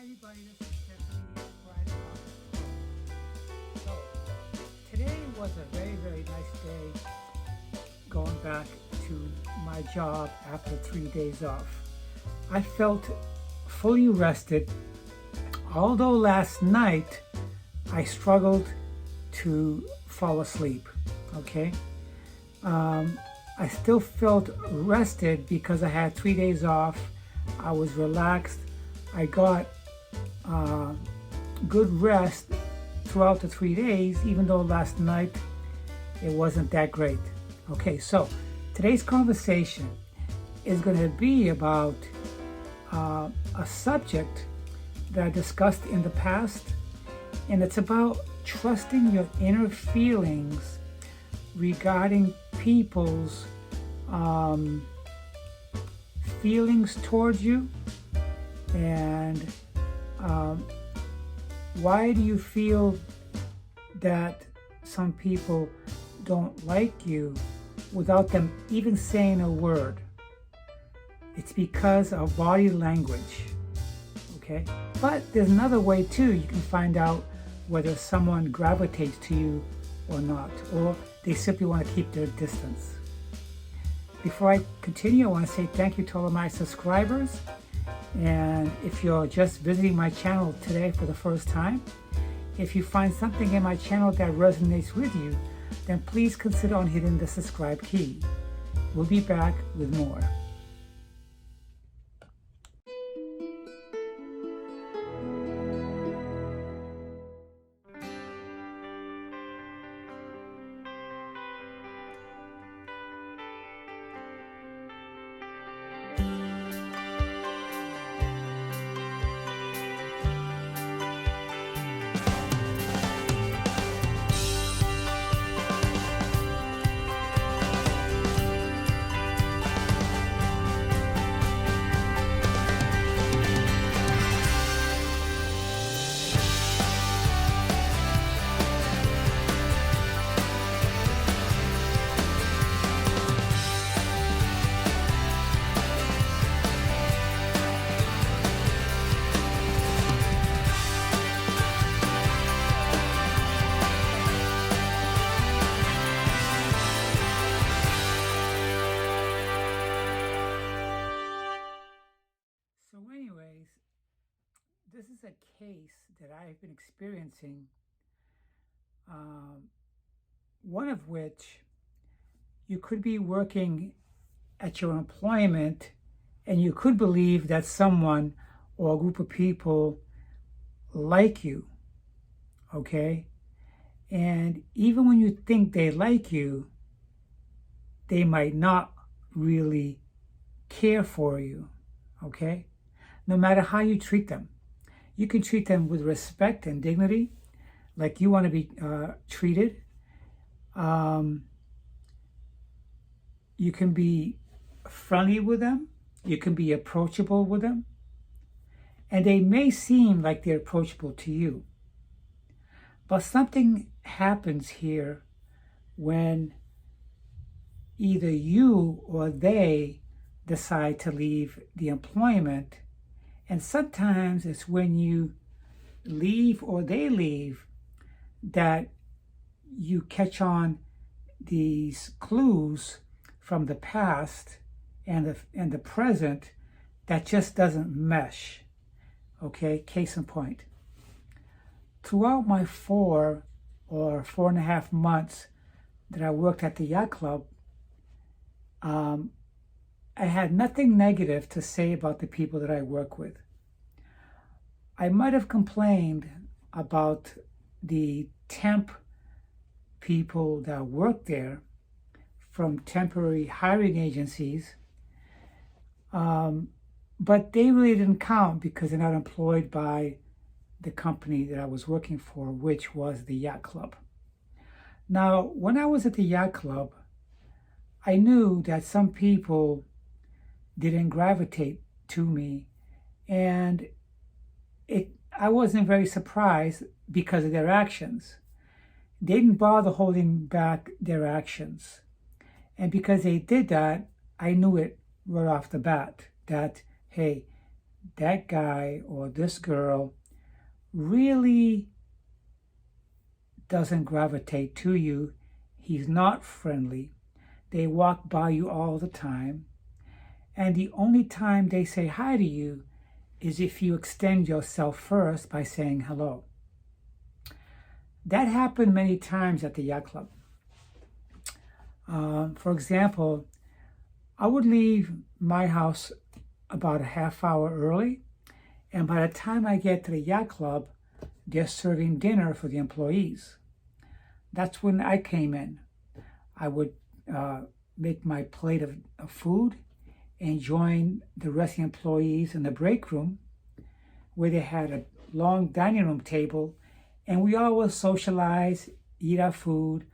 Hi everybody, this is Stephanie Friday. So today was a very, very nice day going back to my job after 3 days off. I felt fully rested, although last night I struggled to fall asleep, okay? I still felt rested because I had 3 days off. I was relaxed. I got good rest throughout the 3 days, even though last night it wasn't that great. Okay, so today's conversation is going to be about a subject that I discussed in the past, and it's about trusting your inner feelings regarding people's feelings towards you, and why do you feel that some people don't like you without them even saying a word? It's because of body language, okay? But there's another way too. You can find out whether someone gravitates to you or not, or they simply want to keep their distance. Before I continue, I want to say thank you to all of my subscribers. And if you're just visiting my channel today for the first time, if you find something in my channel that resonates with you, then please consider on hitting the subscribe key. We'll be back with more. So anyways, this is a case that I've been experiencing, one of which you could be working at your employment and you could believe that someone or a group of people like you, okay? And even when you think they like you, they might not really care for you, okay? No matter how you treat them. You can treat them with respect and dignity, like you want to be treated. You can be friendly with them. You can be approachable with them. And they may seem like they're approachable to you. But something happens here when either you or they decide to leave the employment. And sometimes it's when you leave or they leave that you catch on these clues from the past and the present that just doesn't mesh. Okay, case in point. Throughout my 4.5 months that I worked at the yacht club, I had nothing negative to say about the people that I work with. I might have complained about the temp people that work there from temporary hiring agencies, but they really didn't count because they're not employed by the company that I was working for, which was the yacht club. Now, when I was at the yacht club, I knew that some people didn't gravitate to me, and I wasn't very surprised because of their actions. They didn't bother holding back their actions. And because they did that, I knew it right off the bat that, hey, that guy or this girl really doesn't gravitate to you. He's not friendly. They walk by you all the time. And the only time they say hi to you is if you extend yourself first by saying hello. That happened many times at the yacht club. For example, I would leave my house about a half hour early, and by the time I get to the yacht club, they're serving dinner for the employees. That's when I came in. I would make my plate of food and join the rest of the employees in the break room, where they had a long dining room table, and we all would socialize, eat our food.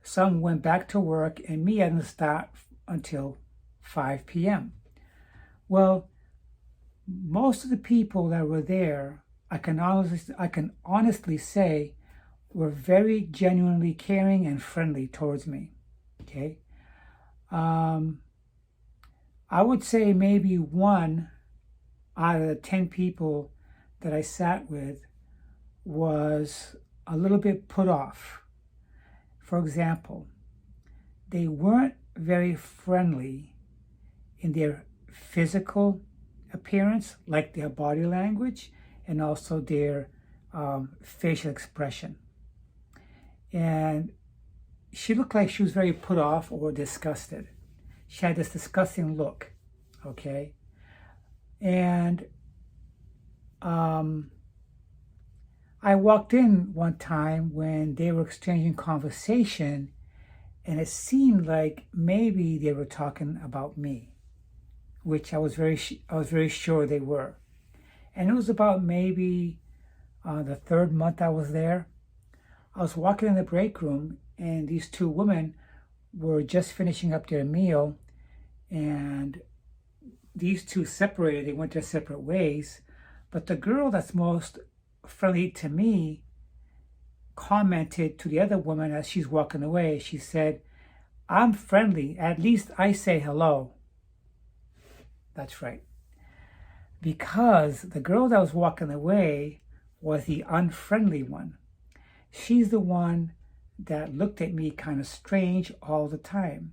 Some went back to work, and me, I didn't start until 5 p.m. Well, most of the people that were there, I can honestly say, were very genuinely caring and friendly towards me. Okay, I would say maybe 1 out of the 10 people that I sat with was a little bit put off. For example, they weren't very friendly in their physical appearance, like their body language and also their facial expression. And she looked like she was very put off or disgusted. She had this disgusting look, okay? And I walked in one time when they were exchanging conversation, and it seemed like maybe they were talking about me, which I was very sure they were. And it was about maybe the 3rd month I was there. I was walking in the break room, and these 2 women were just finishing up their meal, and these 2 separated. They went their separate ways. But the girl that's most friendly to me commented to the other woman as she's walking away. She said, "I'm friendly. At least I say hello." That's right. Because the girl that was walking away was the unfriendly one. She's the one that looked at me kind of strange all the time.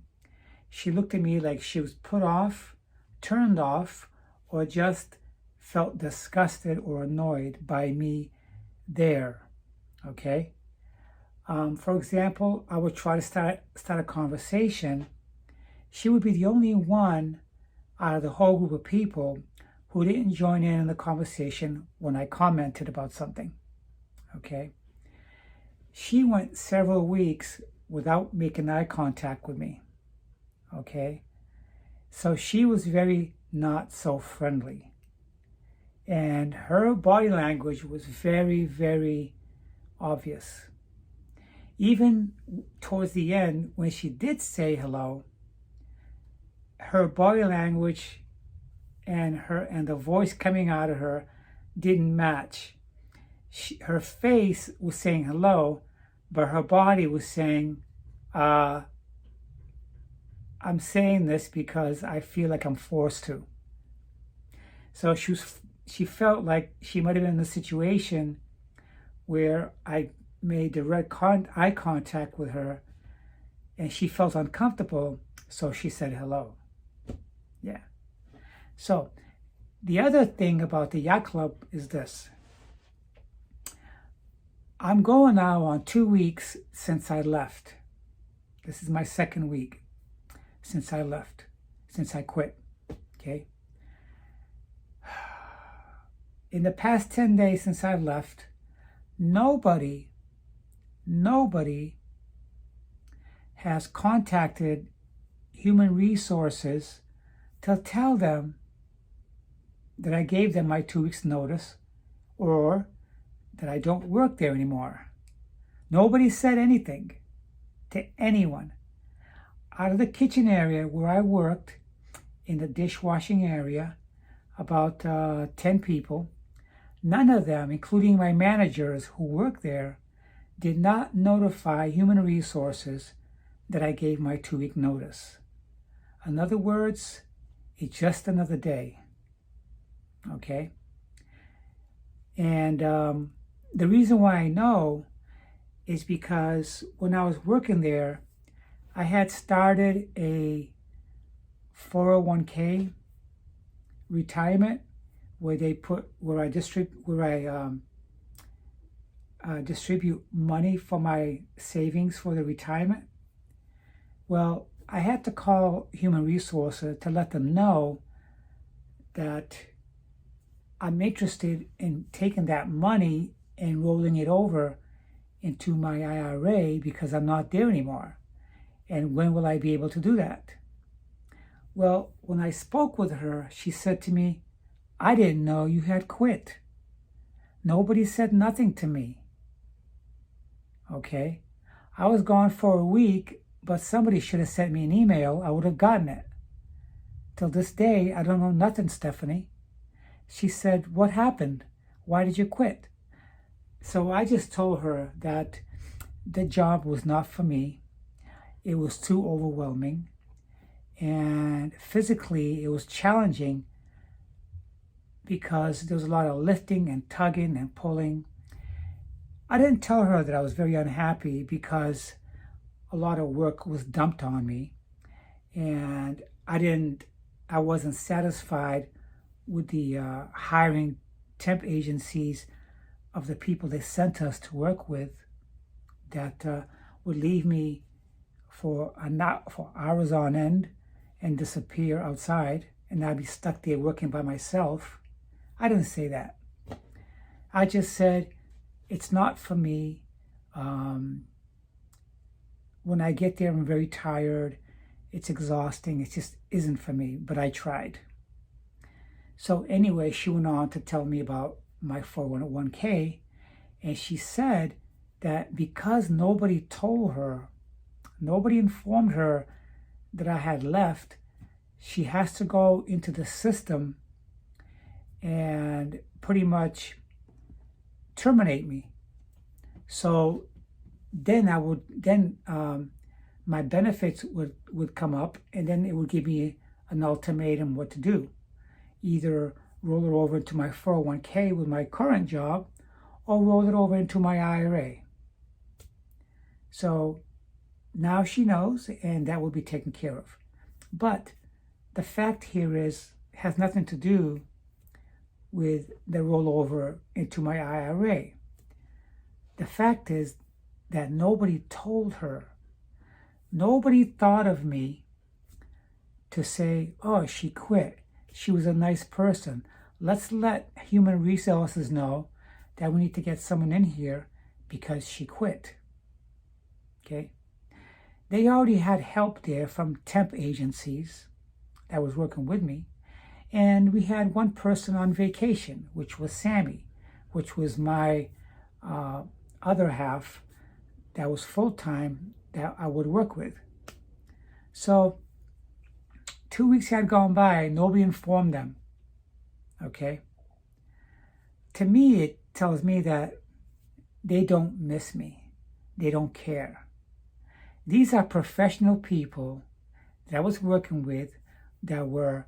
She looked at me like she was put off, turned off, or just felt disgusted or annoyed by me there, okay? For example, I would try to start a conversation. She would be the only one out of the whole group of people who didn't join in the conversation when I commented about something, okay? She went several weeks without making eye contact with me, okay? So she was very not so friendly. And her body language was very, very obvious. Even towards the end, when she did say hello, her body language and the voice coming out of her didn't match. Her face was saying hello, but her body was saying, I'm saying this because I feel like I'm forced to. So she felt like she might have been in a situation where I made direct eye contact with her, and she felt uncomfortable, so she said hello. Yeah. So the other thing about the yacht club is this. I'm going now on 2 weeks since I left. This is my 2nd week since I left, since I quit, okay? In the past 10 days since I left, nobody has contacted human resources to tell them that I gave them my 2 weeks notice or that I don't work there anymore. Nobody said anything to anyone. Out of the kitchen area where I worked, in the dishwashing area, about 10 people, none of them, including my managers who work there, did not notify human resources that I gave my 2-week notice. In other words, it's just another day. okay? And the reason why I know is because when I was working there, I had started a 401k retirement where I distribute money for my savings for the retirement. Well, I had to call Human Resources to let them know that I'm interested in taking that money and rolling it over into my IRA because I'm not there anymore. And when will I be able to do that? Well, when I spoke with her, she said to me, I didn't know you had quit. Nobody said nothing to me. Okay? I was gone for a week, but somebody should have sent me an email. I would have gotten it. Till this day, I don't know nothing, Stephanie. She said, what happened? Why did you quit? So I just told her that the job was not for me. It was too overwhelming. And physically, it was challenging because there was a lot of lifting and tugging and pulling. I didn't tell her that I was very unhappy because a lot of work was dumped on me. And I wasn't satisfied with the hiring temp agencies of the people they sent us to work with that would leave me for hours on end and disappear outside, and I'd be stuck there working by myself. I didn't say that. I just said, it's not for me. When I get there, I'm very tired. It's exhausting. It just isn't for me, but I tried. So anyway, she went on to tell me about my 401k, and she said that because nobody informed her that I had left, she has to go into the system and pretty much terminate me. So then my benefits would come up, and then it would give me an ultimatum what to do. Either roll it over into my 401k with my current job or roll it over into my IRA. So now she knows, and that will be taken care of. But the fact here has nothing to do with the rollover into my IRA. The fact is that nobody told her. Nobody thought of me to say, oh, she quit. She was a nice person. Let's let Human Resources know that we need to get someone in here because she quit. Okay? They already had help there from temp agencies that was working with me. And we had one person on vacation, which was Sammy, which was my other half that was full-time that I would work with. So 2 weeks had gone by, nobody informed them. Okay? To me, it tells me that they don't miss me. They don't care. These are professional people that I was working with that were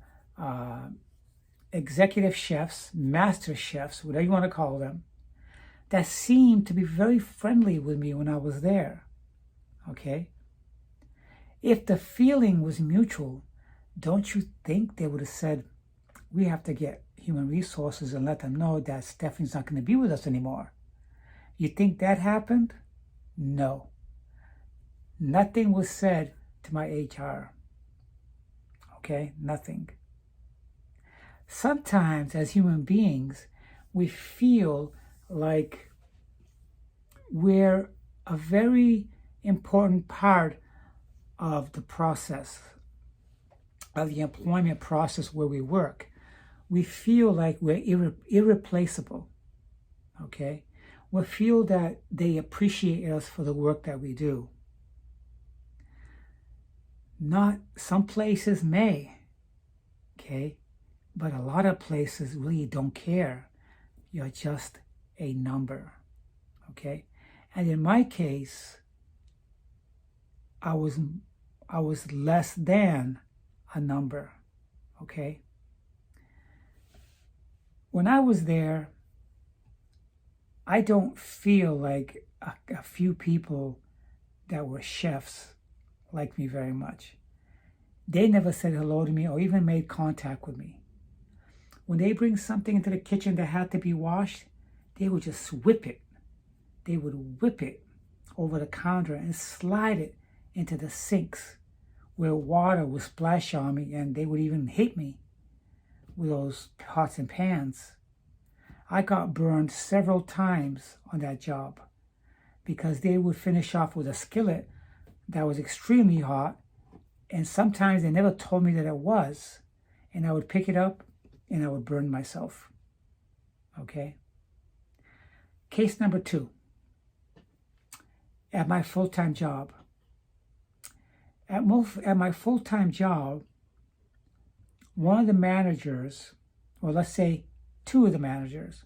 executive chefs, master chefs, whatever you want to call them, that seemed to be very friendly with me when I was there. Okay? If the feeling was mutual, don't you think they would have said, we have to get Human Resources and let them know that Stephanie's not going to be with us anymore? You think that happened? No. Nothing was said to my HR. Okay? Nothing. Sometimes as human beings, we feel like we're a very important part of the process, of the employment process where we work. We feel like we're irreplaceable, okay? We feel that they appreciate us for the work that we do. Not some places may, okay? But a lot of places really don't care. You're just a number, okay? And in my case, I was less than a number, okay? When I was there, I don't feel like a few people that were chefs liked me very much. They never said hello to me or even made contact with me. When they bring something into the kitchen that had to be washed, they would just whip it. They would whip it over the counter and slide it into the sinks where water would splash on me, and they would even hit me with those pots and pans. I got burned several times on that job because they would finish off with a skillet that was extremely hot, and sometimes they never told me that it was, and I would pick it up and I would burn myself. Okay? Case number 2. At my full-time job. At my full-time job, one of the managers, or let's say 2 of the managers,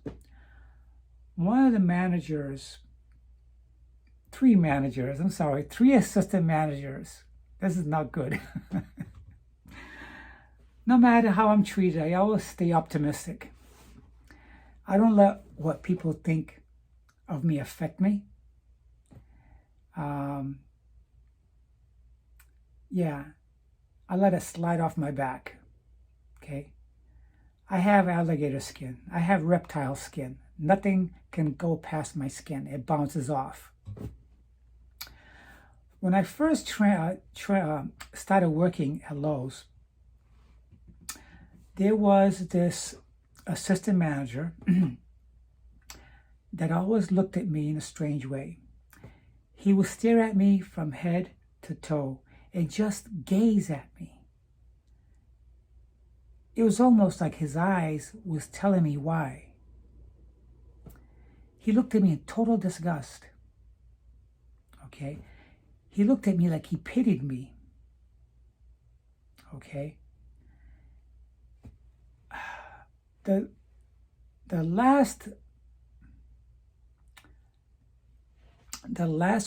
3 assistant managers. This is not good. No matter how I'm treated, I always stay optimistic. I don't let what people think of me affect me. I let it slide off my back. Okay? I have alligator skin. I have reptile skin. Nothing can go past my skin. It bounces off. When I first started working at Lowe's, there was this assistant manager that always looked at me in a strange way. He would stare at me from head to toe and just gaze at me. It was almost like his eyes was telling me why. He looked at me in total disgust. Okay? He looked at me like he pitied me. Okay? The last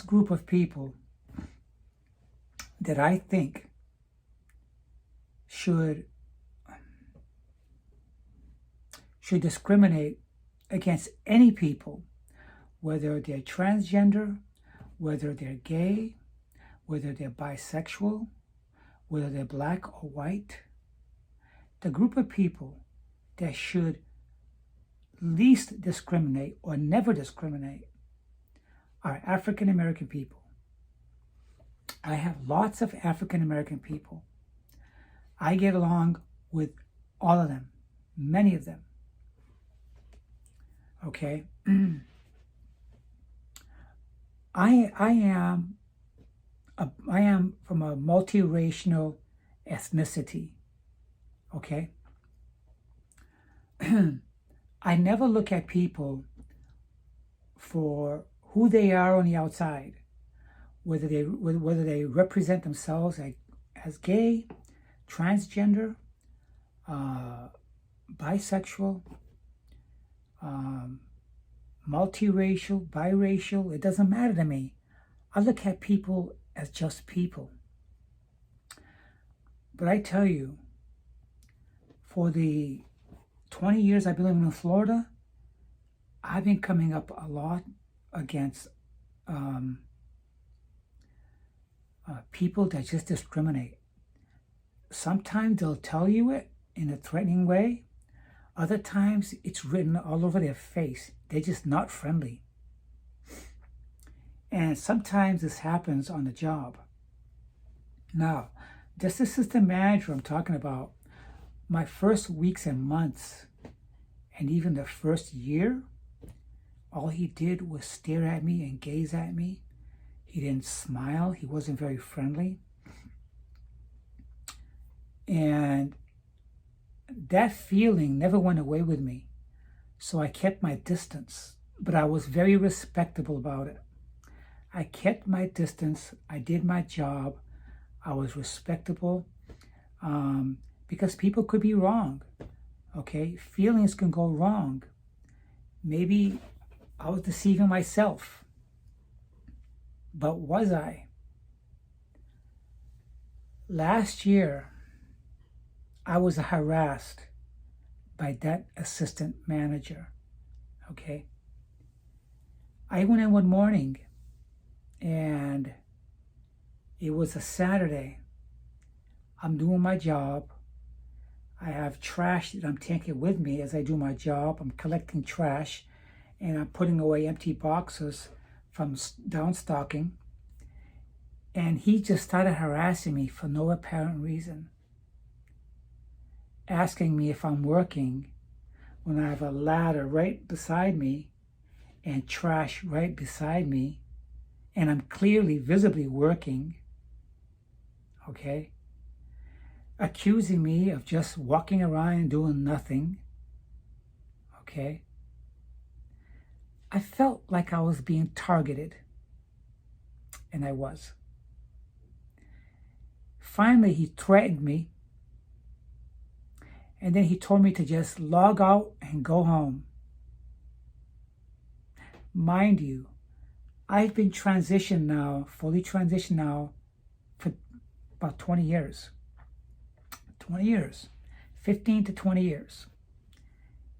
group of people that I think should discriminate against any people, whether they're transgender, whether they're gay, whether they're bisexual, whether they're black or white, the group of people that should least discriminate or never discriminate are African American people. I have lots of African American people. I get along with all of them, many of them. Okay? I am from a multiracial ethnicity. Okay? I never look at people for who they are on the outside, whether they represent themselves as gay, transgender, bisexual, multiracial, biracial. It doesn't matter to me. I look at people as just people. But I tell you, for the 20 years I've been living in Florida, I've been coming up a lot against people that just discriminate. Sometimes they'll tell you it in a threatening way. Other times it's written all over their face. They're just not friendly. And sometimes this happens on the job. Now, this assistant manager I'm talking about, my first weeks and months, and even the first year, all he did was stare at me and gaze at me. He didn't smile. He wasn't very friendly. And that feeling never went away with me. So I kept my distance, but I was very respectable about it. I kept my distance. I did my job. I was respectable because people could be wrong. Okay? Feelings can go wrong. Maybe I was deceiving myself. But was I? Last year, I was harassed by that assistant manager. Okay. I went in one morning and it was a Saturday. I'm doing my job. I have trash that I'm taking with me as I do my job. I'm collecting trash and I'm putting away empty boxes from downstocking. And he just started harassing me for no apparent reason, asking me if I'm working when I have a ladder right beside me and trash right beside me, and I'm clearly, visibly working, okay? Accusing me of just walking around and doing nothing, okay? I felt like I was being targeted, and I was. Finally, he threatened me, and then he told me to just log out and go home. Mind you, I've been fully transitioned now, for about 20 years. 20 years. 15 to 20 years.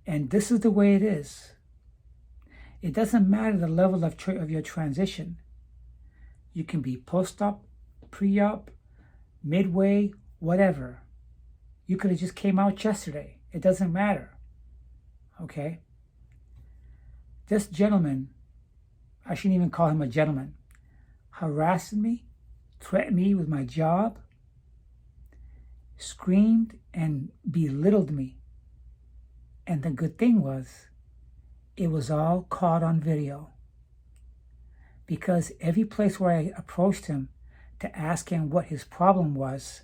And this is the way it is. It doesn't matter the level of your transition. You can be post-op, pre-op, midway, whatever. You could have just came out yesterday. It doesn't matter. Okay? This gentleman, I shouldn't even call him a gentleman, harassed me, threatened me with my job, screamed and belittled me. And the good thing was, it was all caught on video. Because every place where I approached him to ask him what his problem was,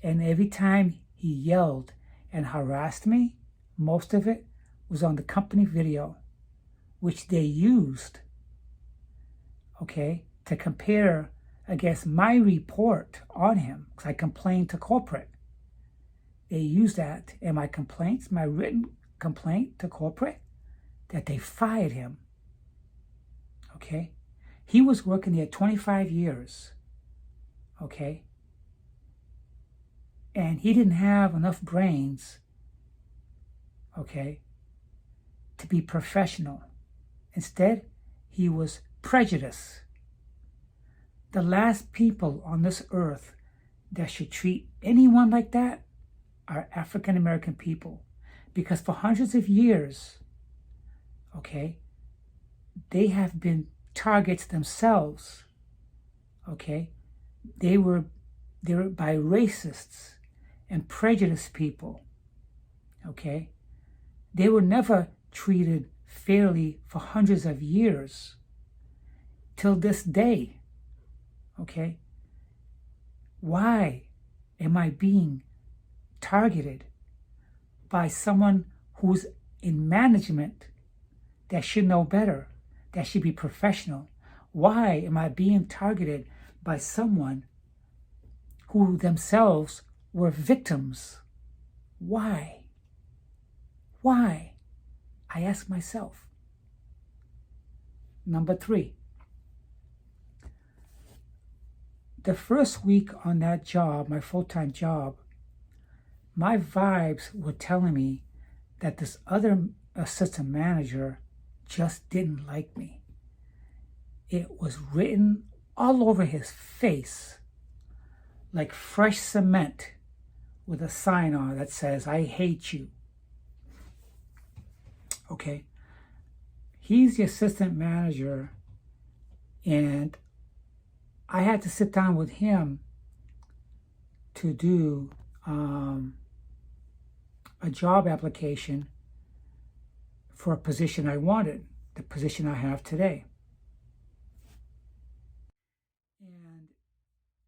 and every time he yelled and harassed me, most of it was on the company video, which they used, okay, to compare against my report on him, because I complained to corporate. They used that in my complaints, my written complaint to corporate, that they fired him, okay? He was working there 25 years, okay? And he didn't have enough brains, okay, to be professional. Instead, he was prejudiced. The last people on this earth that should treat anyone like that are African American people. Because for hundreds of years, okay, they have been targets themselves, okay? They were by racists and prejudiced people, okay? They were never treated fairly for hundreds of years till this day, okay? Why am I being targeted by someone who's in management that should know better, that should be professional? Why am I being targeted by someone who themselves were victims? Why? Why? I ask myself. Number 3. The first week on that job, my full-time job, my vibes were telling me that this other assistant manager just didn't like me. It was written all over his face like fresh cement with a sign on it that says, "I hate you." Okay? He's the assistant manager, and I had to sit down with him to do a job application for a position I wanted, the position I have today. And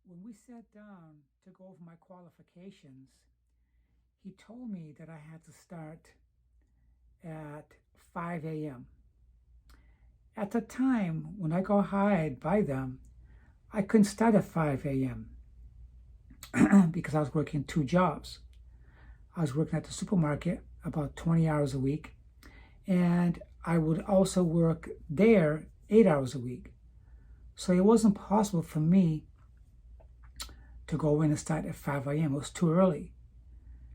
when we sat down to go over my qualifications, he told me that I had to start at 5 a.m. At the time, when I got hired by them, I couldn't start at 5 a.m. because I was working 2 jobs. I was working at the supermarket about 20 hours a week, and I would also work there 8 hours a week. So it wasn't possible for me to go in and start at 5 a.m. It was too early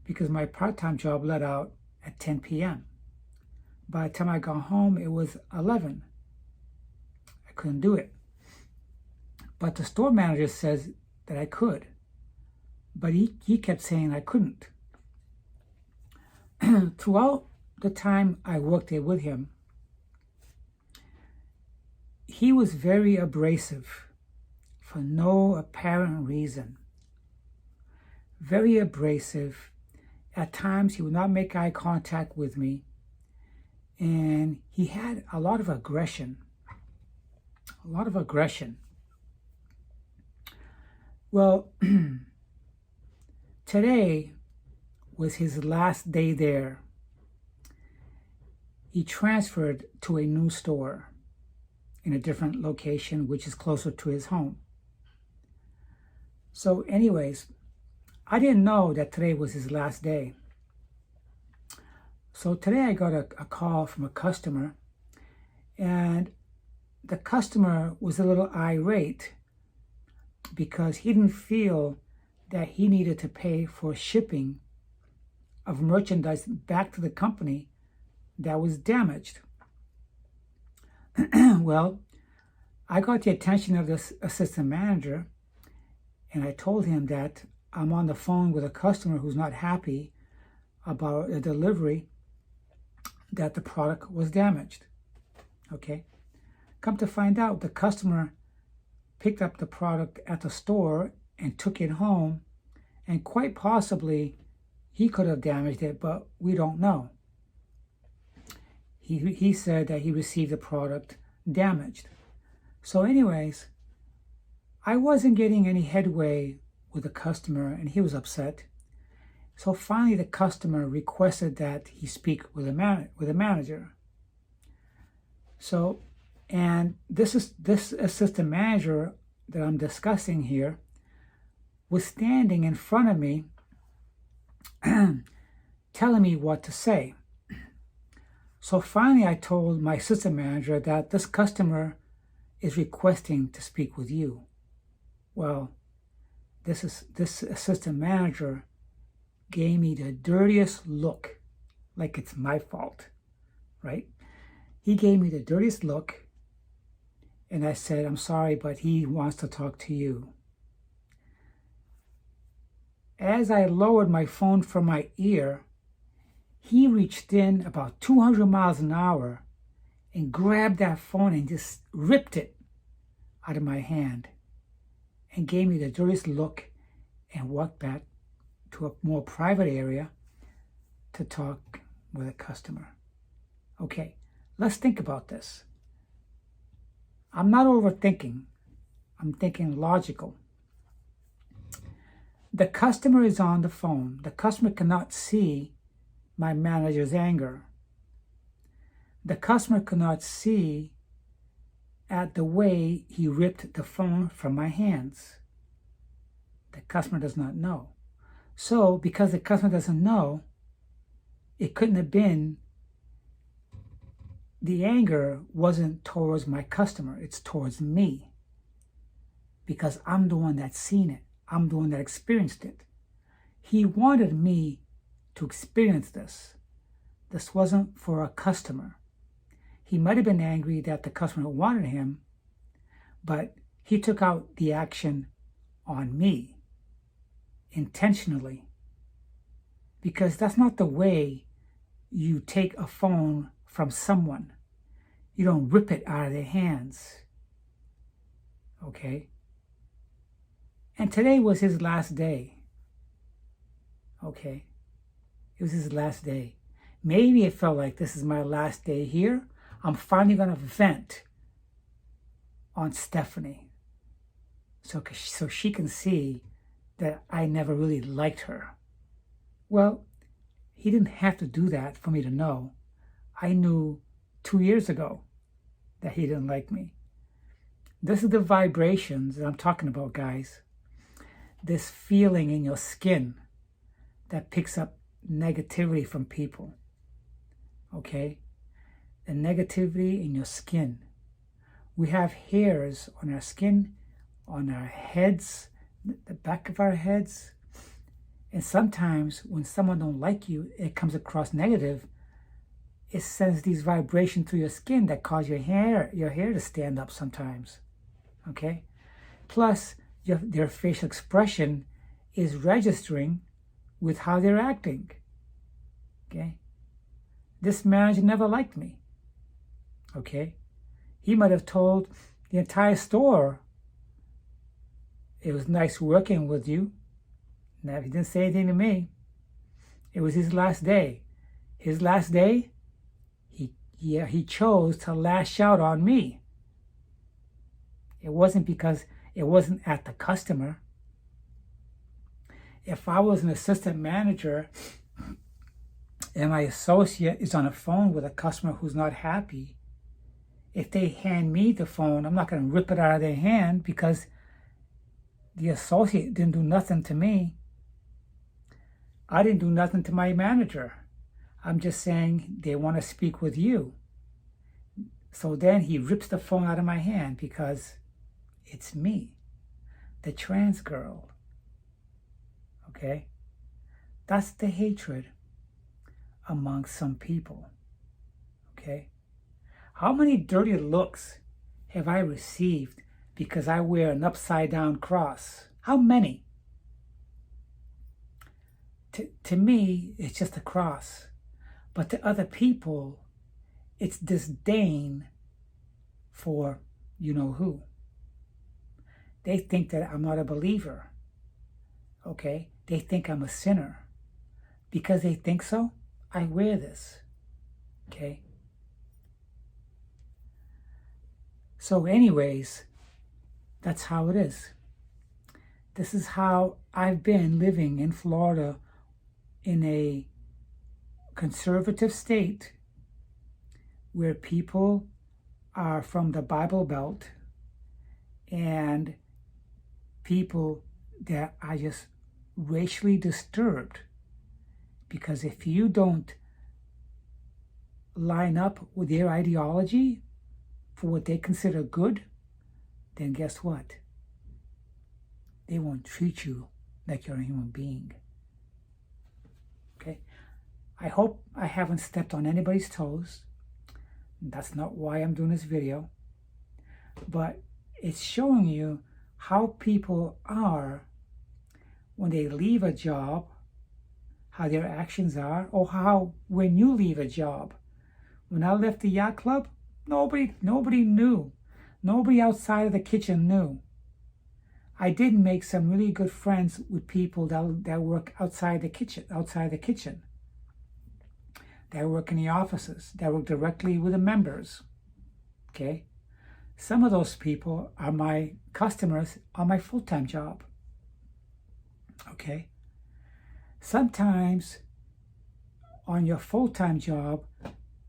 because my part-time job let out at 10 p.m. By the time I got home, it was 11. I couldn't do it. But the store manager says that I could. But he kept saying I couldn't. Throughout the time I worked there with him, he was very abrasive for no apparent reason. Very abrasive. At times, he would not make eye contact with me. And he had a lot of aggression. A lot of aggression. Well, today was his last day there. He transferred to a new store in a different location, which is closer to his home. So anyways, I didn't know that today was his last day. So today I got a call from a customer, and the customer was a little irate because he didn't feel that he needed to pay for shipping of merchandise back to the company that was damaged. Well, I got the attention of this assistant manager, and I told him that I'm on the phone with a customer who's not happy about a delivery, that the product was damaged. Okay? Come to find out, the customer picked up the product at the store and took it home, and quite possibly he could have damaged it, but we don't know. He said that he received the product damaged. So anyways, I wasn't getting any headway with the customer, and he was upset. So finally the customer requested that he speak with a manager. So, and this assistant manager that I'm discussing here was standing in front of me telling me what to say. So finally I told my assistant manager that this customer is requesting to speak with you. Well, this assistant manager gave me the dirtiest look, like it's my fault, right? He gave me the dirtiest look, and I said, I'm sorry, but he wants to talk to you. As I lowered my phone from my ear, he reached in about 200 miles an hour and grabbed that phone and just ripped it out of my hand and gave me the dirtiest look and walked back to a more private area to talk with a customer. Okay, let's think about this. I'm not overthinking. I'm thinking logical. The customer is on the phone. The customer cannot see my manager's anger. The customer cannot see at the way he ripped the phone from my hands. The customer does not know. So, because the customer doesn't know, it couldn't have been, the anger wasn't towards my customer, it's towards me. Because I'm the one that's seen it. I'm the one that experienced it. He wanted me to experience this. This wasn't for a customer. He might have been angry that the customer wanted him, but he took out the action on me intentionally, because that's not the way you take a phone from someone. You don't rip it out of their hands. Okay? And today was his last day. Okay? It was his last day. Maybe it felt like this is my last day here. I'm finally going to vent on Stephanie so she can see that I never really liked her. Well, he didn't have to do that for me to know. I knew 2 years ago that he didn't like me. This is the vibrations that I'm talking about, guys. This feeling in your skin that picks up negativity from people. Okay? The negativity in your skin. We have hairs on our skin, on our heads, the back of our heads, And sometimes when someone don't like you, it comes across negative. It sends these vibrations through your skin that cause your hair to stand up sometimes. Okay? Plus, their facial expression is registering with how they're acting. Okay? This manager never liked me. Okay? He might have told the entire store, it was nice working with you. Now, he didn't say anything to me. It was his last day. His last day, he chose to lash out on me. It wasn't because it wasn't at the customer. If I was an assistant manager and my associate is on a phone with a customer who's not happy, if they hand me the phone, I'm not going to rip it out of their hand because the associate didn't do nothing to me. I didn't do nothing to my manager. I'm just saying they want to speak with you. So then he rips the phone out of my hand because it's me, the trans girl. Okay? That's the hatred among some people. Okay? How many dirty looks have I received because I wear an upside down cross? How many? To me, it's just a cross. But to other people, it's disdain for you know who. They think that I'm not a believer. Okay? They think I'm a sinner. Because they think so, I wear this. Okay? So anyways, that's how it is. This is how I've been living in Florida in a conservative state where people are from the Bible Belt and people that are just racially disturbed. Because if you don't line up with their ideology for what they consider good, then guess what? They won't treat you like you're a human being. Okay? I hope I haven't stepped on anybody's toes. That's not why I'm doing this video. But it's showing you how people are when they leave a job, how their actions are, or how when you leave a job. When I left the yacht club, nobody knew. Nobody outside of the kitchen knew. I did make some really good friends with people that work outside the kitchen. That work in the offices, that work directly with the members. Okay? Some of those people are my customers on my full-time job. Okay? Sometimes on your full-time job,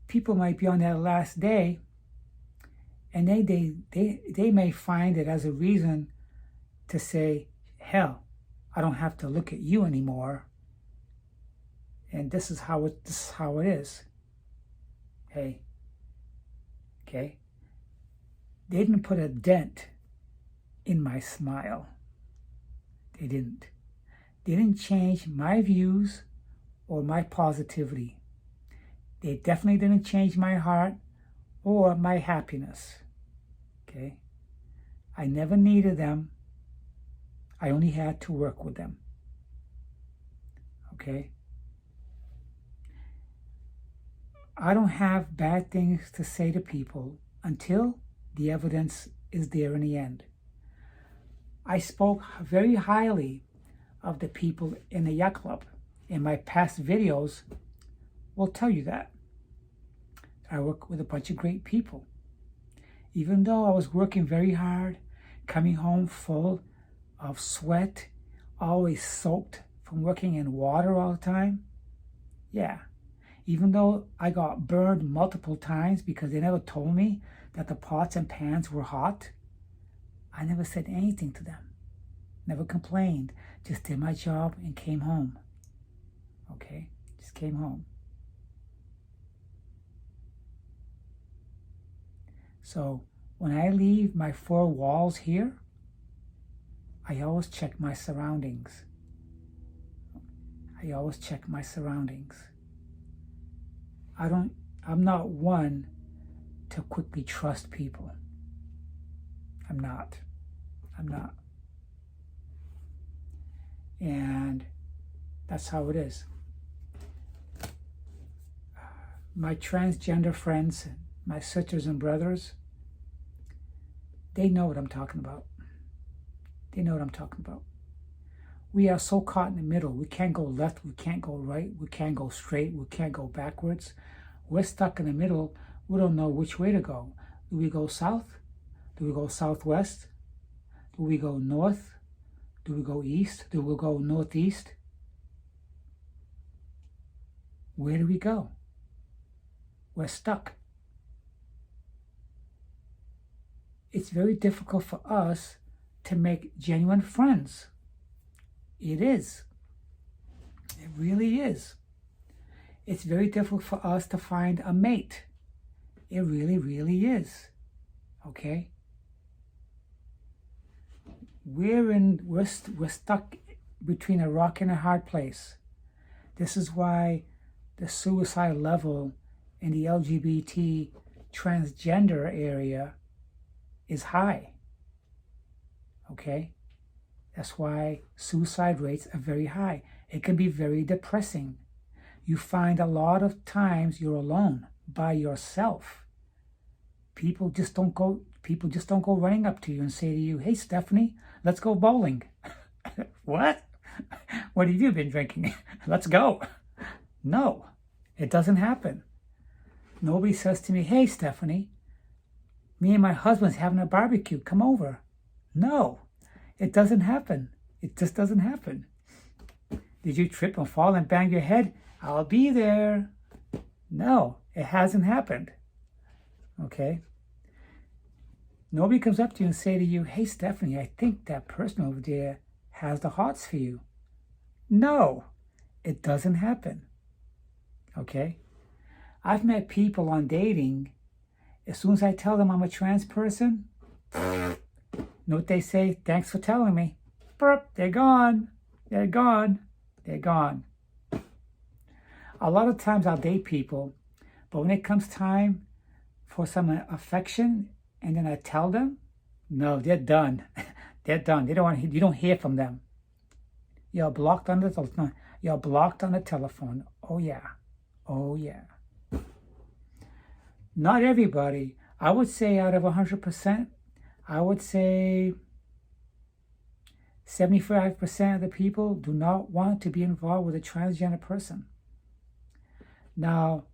people might be on their last day and they may find it as a reason to say, hell, I don't have to look at you anymore. And this is how it is. Hey. Okay? They didn't put a dent in my smile. They didn't. They didn't change my views or my positivity. They definitely didn't change my heart or my happiness. Okay? I never needed them. I only had to work with them. Okay? I don't have bad things to say to people until the evidence is there in the end. I spoke very highly of the people in the yacht club. In my past videos will tell you that. I work with a bunch of great people. Even though I was working very hard, coming home full of sweat, always soaked from working in water all the time. Yeah. Even though I got burned multiple times because they never told me that the pots and pans were hot, I never said anything to them. Never complained. Just did my job and came home. Okay? Just came home. So when I leave my four walls here, I always check my surroundings. I always check my surroundings. I'm not one to quickly trust people. I'm not. And that's how it is. My transgender friends, my sisters and brothers, they know what I'm talking about. They know what I'm talking about. We are so caught in the middle. We can't go left, we can't go right, we can't go straight, we can't go backwards. We're stuck in the middle. We don't know which way to go. Do we go south? Do we go southwest? Do we go north? Do we go east? Do we go northeast? Where do we go? We're stuck. It's very difficult for us to make genuine friends. It is. It really is. It's very difficult for us to find a mate. It really, really is. Okay? We're stuck between a rock and a hard place. This is why the suicide level in the LGBT transgender area is high. Okay? That's why suicide rates are very high. It can be very depressing. You find a lot of times you're alone by yourself. People just don't go running up to you and say to you, "Hey, Stephanie, let's go bowling." What? What have you been drinking? Let's go. No, it doesn't happen. Nobody says to me, "Hey, Stephanie, me and my husband's having a barbecue. Come over." No, it doesn't happen. It just doesn't happen. Did you trip and fall and bang your head? I'll be there. No, it hasn't happened. Okay? Nobody comes up to you and say to you, "Hey, Stephanie, I think that person over there has the hots for you." No, it doesn't happen. Okay? I've met people on dating, as soon as I tell them I'm a trans person, know what they say? "Thanks for telling me." Burp, they're gone. They're gone. They're gone. A lot of times I'll date people, but when it comes time for some affection, and then I tell them, no, they're done. They're done. You don't hear from them. You're blocked on the telephone. You're blocked on the telephone. Oh yeah. Oh yeah. Not everybody. I would say out of 100%, I would say 75% of the people do not want to be involved with a transgender person. Now,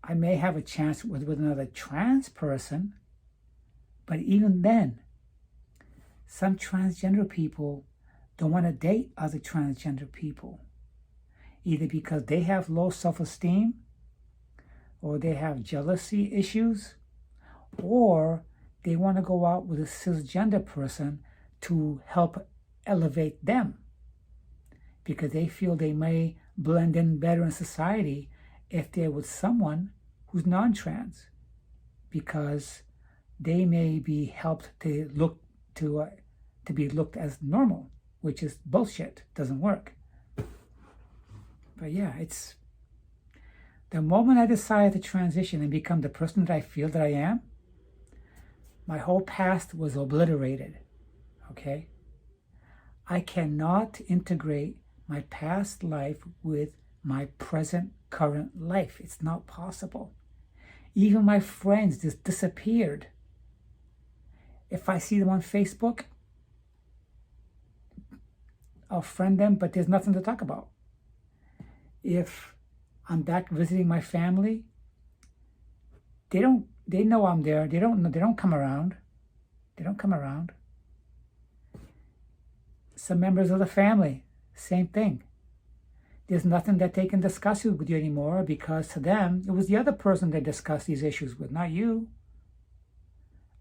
I may have a chance with another trans person, but even then, some transgender people don't want to date other transgender people, either because they have low self-esteem, or they have jealousy issues, or they want to go out with a cisgender person to help elevate them, because they feel they may blend in better in society if they're with someone who's non-trans, because they may be helped to be looked as normal, which is bullshit. Doesn't work. But yeah, it's the moment I decided to transition and become the person that I feel that I am, my whole past was obliterated. Okay? I cannot integrate my past life with my present current life. It's not possible. Even my friends just disappeared. If I see them on Facebook, I'll friend them, but there's nothing to talk about. If I'm back visiting my family, they know I'm there. They don't come around. They don't come around. Some members of the family, same thing. There's nothing that they can discuss with you anymore, because to them, it was the other person they discussed these issues with, not you.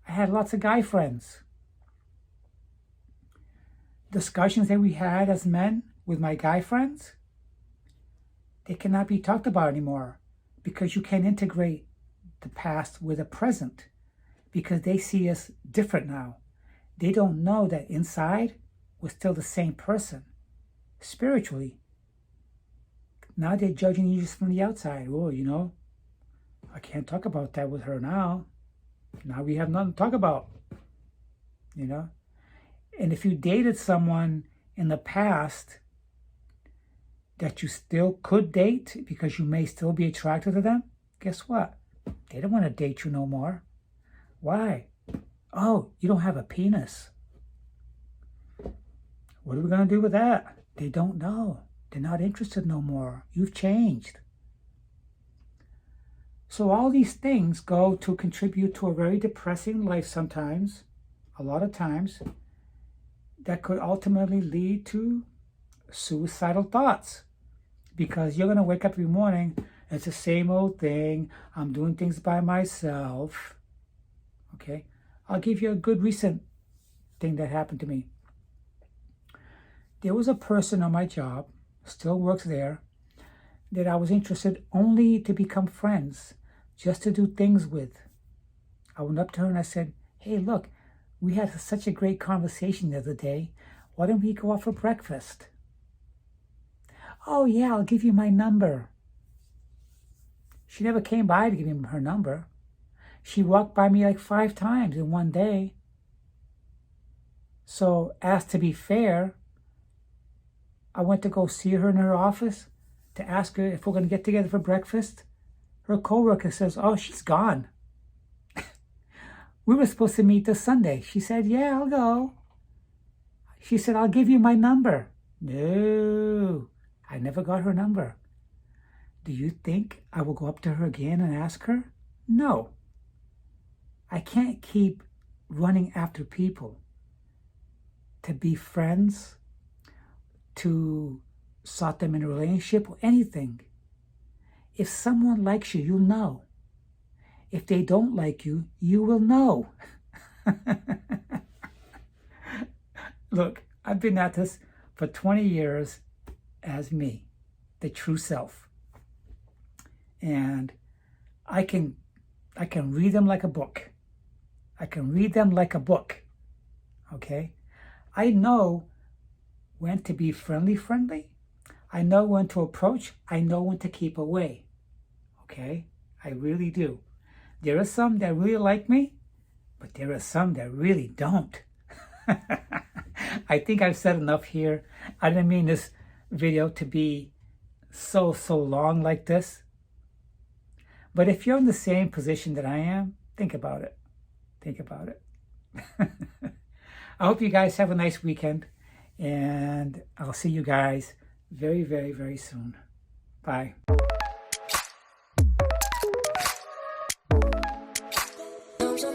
I had lots of guy friends. Discussions that we had as men with my guy friends, they cannot be talked about anymore, because you can't integrate the past with the present, because they see us different now. They don't know that inside we're still the same person. Spiritually, Now they're judging you just from the outside. Oh, you know, I can't talk about that with her now. Now we have nothing to talk about, you know. And if you dated someone in the past that you still could date because you may still be attracted to them, guess what? They don't want to date you no more. Why? Oh, you don't have a penis. What are we going to do with that? They don't know. They're not interested no more. You've changed. So all these things go to contribute to a very depressing life sometimes, a lot of times, that could ultimately lead to suicidal thoughts. Because you're going to wake up every morning, it's the same old thing. I'm doing things by myself. Okay? I'll give you a good recent thing that happened to me. There was a person on my job, still works there, that I was interested only to become friends, just to do things with. I went up to her and I said, hey, look, we had such a great conversation the other day. Why don't we go out for breakfast? Oh, yeah, I'll give you my number. She never came by to give me her number. She walked by me like 5 times in one day. So, as to be fair, I went to go see her in her office to ask her if we're going to get together for breakfast. Her coworker says, oh, she's gone. We were supposed to meet this Sunday. She said, yeah, I'll go. She said, I'll give you my number. No, I never got her number. Do you think I will go up to her again and ask her? No. I can't keep running after people to be friends, to sought them in a relationship or anything. If someone likes you, you'll know. If they don't like you, you will know. Look, I've been at this for 20 years as me, the true self. And I can read them like a book. I can read them like a book. Okay? I know when to be friendly. I know when to approach. I know when to keep away. Okay? I really do. There are some that really like me, but there are some that really don't. I think I've said enough here. I didn't mean this video to be so long like this. But if you're in the same position that I am, think about it. Think about it. I hope you guys have a nice weekend. And I'll see you guys very, very, very soon. Bye. Those are